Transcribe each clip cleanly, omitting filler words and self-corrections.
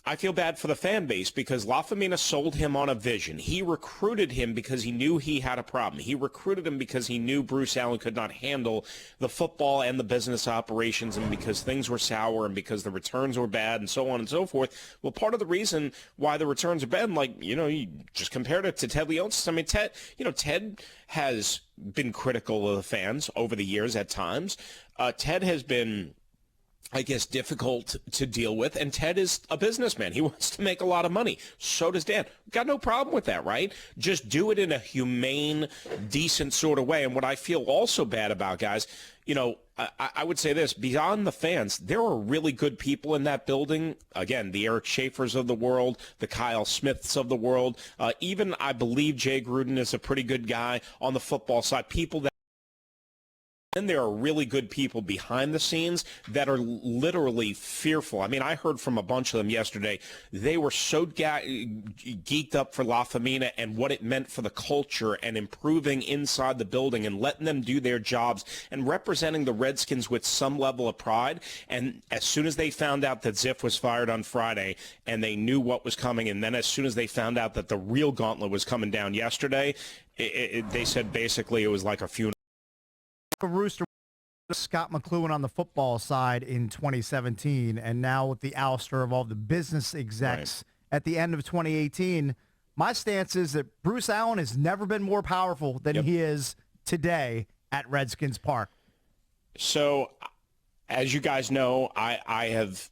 I feel bad for the fan base because Lafemina sold him on a vision. He recruited him because he knew he had a problem. He recruited him because he knew Bruce Allen could not handle the football and the business operations, and because things were sour and because the returns were bad and so on and so forth. Well, part of the reason why the returns are bad, you just compared it to Ted Leonsis. I mean, Ted has been critical of the fans over the years at times. Ted has been, I guess, difficult to deal with. And Ted is a businessman. He wants to make a lot of money. So does Dan. Got no problem with that, right? Just do it in a humane, decent sort of way. And what I feel also bad about, guys, I would say this, beyond the fans, there are really good people in that building. Again, the Eric Schafers of the world, the Kyle Smiths of the world. Even, I believe, Jay Gruden is a pretty good guy on the football side. People that And there are really good people behind the scenes that are literally fearful. I mean, I heard from a bunch of them yesterday. They were so geeked up for Lafemina and what it meant for the culture and improving inside the building and letting them do their jobs and representing the Redskins with some level of pride. And as soon as they found out that Ziff was fired on Friday and they knew what was coming, and then as soon as they found out that the real gauntlet was coming down yesterday, they said basically it was like a funeral. A Rooster, Scott McLuhan on the football side in 2017, and now with the ouster of all the business execs at the end of 2018, my stance is that Bruce Allen has never been more powerful than he is today at Redskins Park. So, as you guys know, I have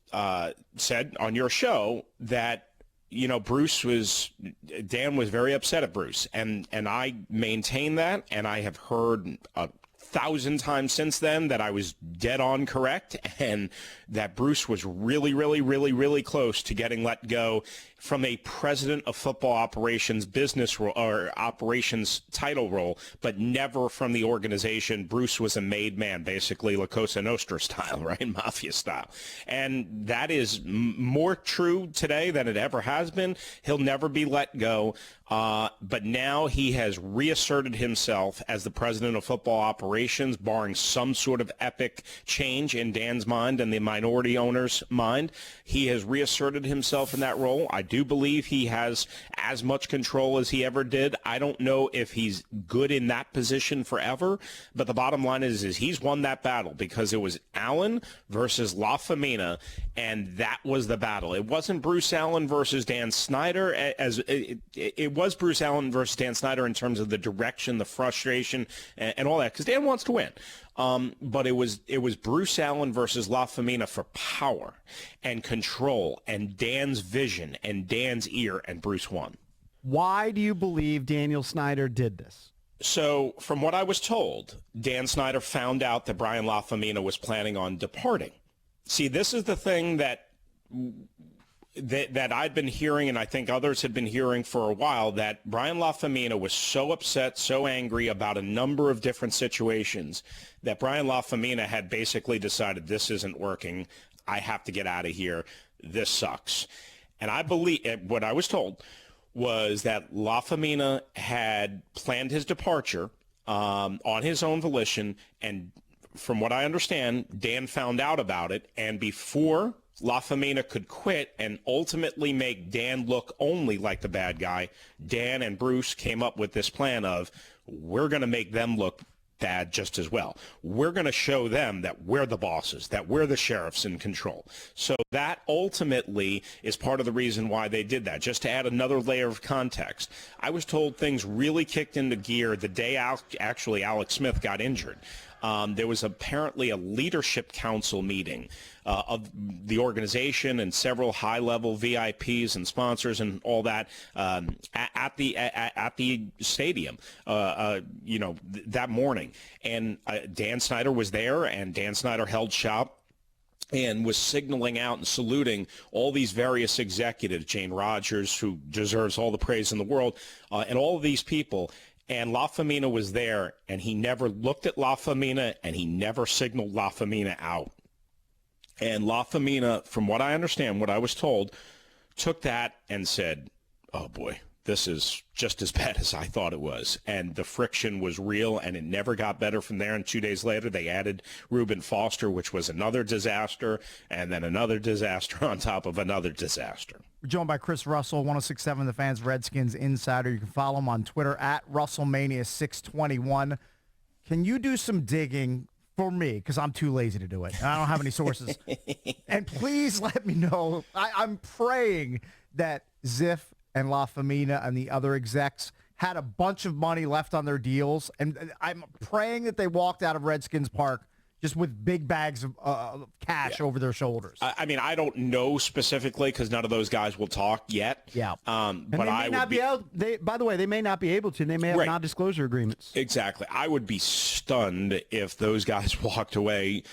said on your show that, you know, Dan was very upset at Bruce, and I maintain that, and I have heard 1,000 times since then that I was dead on correct, and that Bruce was really, really, really, really close to getting let go from a president of football operations business role, or operations title role, but never from the organization. Bruce was a made man, basically La Cosa Nostra style, right? Mafia style. And that is more true today than it ever has been. He'll never be let go. But now he has reasserted himself as the president of football operations, barring some sort of epic change in Dan's mind and the minority owner's mind. He has reasserted himself in that role. I do believe he has as much control as he ever did. I don't know if he's good in that position forever, but the bottom line is he's won that battle because it was Allen versus Lafemina, and that was the battle. It wasn't Bruce Allen versus Dan Snyder. It was Bruce Allen versus Dan Snyder in terms of the direction, the frustration, and all that, because Dan wants to win. But it was Bruce Allen versus Lafemina for power and control and Dan's vision and Dan's ear, and Bruce won. Why do you believe Daniel Snyder did this? So from what I was told, Dan Snyder found out that Brian Lafemina was planning on departing. See, this is the thing that I'd been hearing, and I think others had been hearing for a while, that Brian Lafemina was so upset, so angry about a number of different situations that Brian Lafemina had basically decided, this isn't working. I have to get out of here. This sucks. And I believe what I was told was that Lafemina had planned his departure on his own volition, and from what I understand, Dan found out about it, and before Lafemina could quit and ultimately make Dan look only like the bad guy, Dan and Bruce came up with this plan of, we're going to make them look bad just as well. We're going to show them that we're the bosses, that we're the sheriffs in control. So that ultimately is part of the reason why they did that. Just to add another layer of context, I was told things really kicked into gear the day actually Alex Smith got injured. There was apparently a leadership council meeting of the organization and several high-level VIPs and sponsors and all that at the stadium, that morning. And Dan Snyder was there, and Dan Snyder held shop and was signaling out and saluting all these various executives, Jane Rogers, who deserves all the praise in the world, and all of these people. And Lafemina was there, and he never looked at Lafemina, and he never signaled Lafemina out. And Lafemina, from what I understand, what I was told, took that and said, oh boy, this is just as bad as I thought it was. And the friction was real, and it never got better from there. And 2 days later, they added Reuben Foster, which was another disaster, and then another disaster on top of another disaster. We're joined by Chris Russell, 106.7 The Fans Redskins Insider. You can follow him on Twitter at RussellMania621. Can you do some digging for me? Because I'm too lazy to do it. I don't have any sources. And please let me know. I'm praying that Ziff and Lafemina and the other execs had a bunch of money left on their deals. And I'm praying that they walked out of Redskins Park just with big bags of cash over their shoulders. I mean, I don't know specifically because none of those guys will talk yet. Yeah. And but they may I not would be able, by the way, they may not be able to. They may have Right. non-disclosure agreements. Exactly. I would be stunned if those guys walked away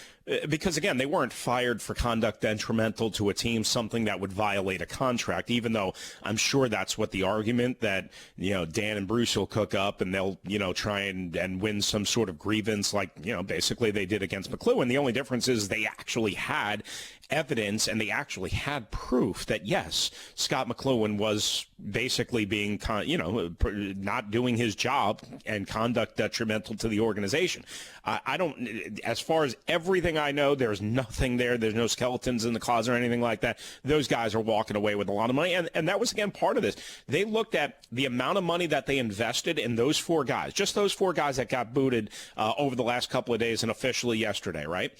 because, again, they weren't fired for conduct detrimental to a team, something that would violate a contract, even though I'm sure that's what the argument that, Dan and Bruce will cook up and they'll, try and win some sort of grievance like, basically they did against McLuhan. The only difference is they actually had evidence and they actually had proof that, yes, Scott McLuhan was basically being, not doing his job and conduct detrimental to the organization. I don't, as far as everything I know, there's nothing there. There's no skeletons in the closet or anything like that. Those guys are walking away with a lot of money. And that was, again, part of this. They looked at the amount of money that they invested in those four guys, just those four guys that got booted over the last couple of days and officially yesterday, right?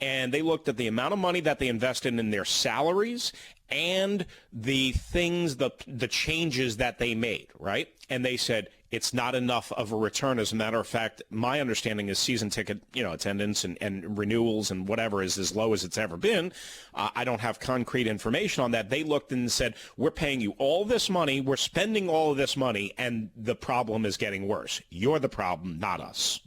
And they looked at the amount of money that they invested in their salaries and the things, the changes that they made, right? And they said, it's not enough of a return. As a matter of fact, my understanding is season ticket, attendance and renewals and whatever is as low as it's ever been. I don't have concrete information on that. They looked and said, we're paying you all this money. We're spending all of this money, and the problem is getting worse. You're the problem, not us.